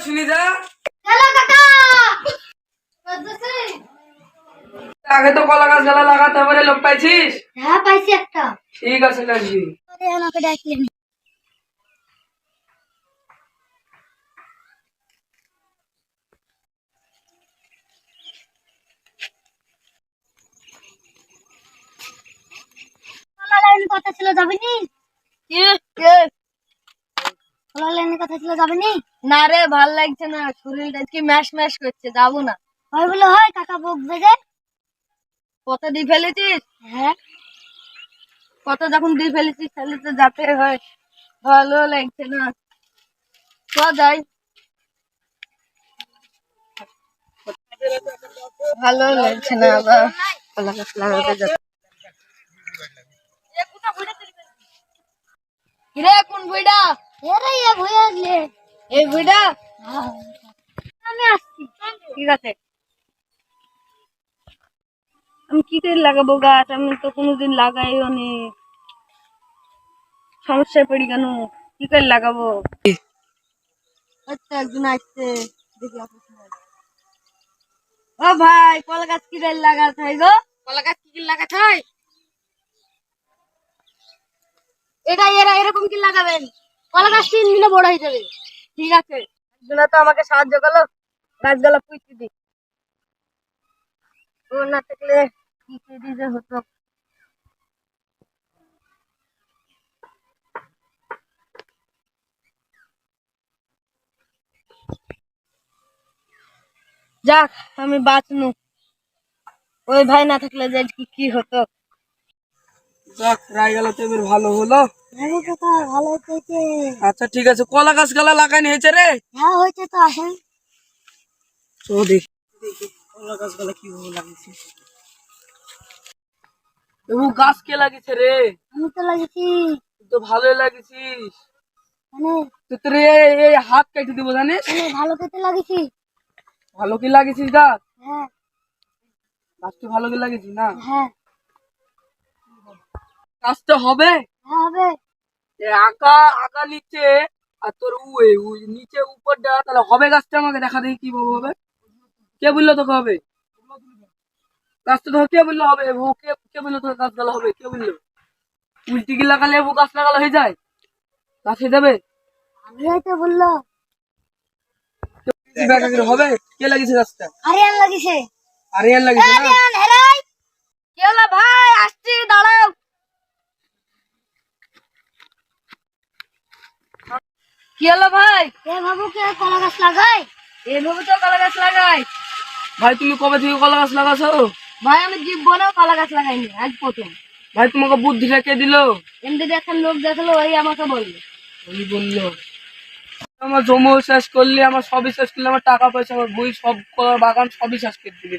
শুনি যা হ্যালো কাকা আগে তো কলা গাছ গালা লাগাতে হবে লোক পাইছিস? হ্যাঁ পাইছি একটা। ঠিক আছে কাজী। আরে আমাকে ডাকলেন। কলা লাইনের কথা ছিল যাবেনি? কলা লাইনের কথা ছিল যাবেনি? না রে, ভাল লাগছে না, শরীরটা কি ম্যাশ ম্যাশ করছে, যাবো না। হয় বলে হয়, কাকা বকবে যে। কত দিয়ে ফেলেছিস? হ্যাঁ কত যখন দিয়ে ফেলেছিস তাহলে তো যাতে হয়, ভালো লাগছে না, তো যাই। ভালো লাগছে না, আবার কলা গাছ লাগাতে যাচ্ছে। কিরে কোন বুইড়া? এরে এ ভয় আসলে। এই বুইড়া? আমি আসছি। ঠিক আছে। আমি কি করে লাগাবো গাছ? আমি তো কোনোদিন লাগাইও নি, সমস্যায় পড়ি কেন? কি করে লাগাবো? আচ্ছা একজন আসছে, দেখি ও ভাই, কলা গাছ কি করে লাগাতে হয় গো? কলা গাছ কি করে লাগাতে হয়? এটা এরকম কি লাগাবেন? কলা গাছ 3 দিনে বড় হয়ে যাবে। ঠিক আছে, একজন তো আমাকে সাহায্য করলো, গাছগুলা পুঁতে দি। ও না থাকলে কি করে যে হতো। যাক, আমি বাঁচনু, ওই ভাই না থাকলে যে কি হতো। যাক, রায় গেল তো এবার ভালো হলো। হ্যাঁ কাকা ভালো হয়েছে। আচ্ছা ঠিক আছে, কলা গাছ গালা লাগাইনি হয়েছে রে? হ্যাঁ হয়েছে তো, আসেন। তো দেখি কলা গাছ গালা কিভাবে লাগিয়েছিস। এবু গাছ কে লাগিয়েছে রে? আমি তো লাগিয়েছি। তুই তো ভালোই লাগিয়েছিস। মানে তো তোর এই হাত কেটে দিব জানিস? ভালো খেতে লাগিয়েছি। ভালো কি লাগিয়েছিস গাছ? হ্যাঁ গাছ তো ভালো কি লাগিয়েছিস না? হ্যাঁ গাছ তো হবে। হ্যাঁ হবে। আঁকা আঁকা নিচে আর তোর নিচে উপরটা, তাহলে হবে গাছটা? আমাকে দেখা দেখি কিভাবে হবে। কে বললো তোকে হবে? গাছটা তোকে কে বললো হবে? ও কে কে বললো তোকে গাছ গালা হবে? কে বললো? উল্টি কি লাগালে ও গাছ লাগালে হয়ে যায়? গাছ হয়ে যাবে? আমি হয়তো বললো। হবে? কে লাগিয়েছে গাছটা? আরিয়ান লাগিয়েছে। আরিয়ান লাগিয়েছে না? আরিয়ান হেরাই। কি হলো ভাই? আসছি, দাঁড়াও। কি হলো ভাই? এ বাবু কে কলা গাছ লাগায়? এইভাবে তো কলা গাছ লাগাই। ভাই তুমি কবে থেকে কলা গাছ লাগাছো? ভাই আমি জীবনেও কলা গাছ লাগাইনি, আজ প্রথম। ভাই তোমাকে বুদ্ধিটা কে দিলো? এমনি একটা লোক দেখলো, ওই আমাকে বললো। উনি বললো আমার জমি শেষ করলে, আমার সবই শেষ করলে, আমার টাকা পয়সা, আমার বই সব, বাগান সবই শেষ করে দিবি।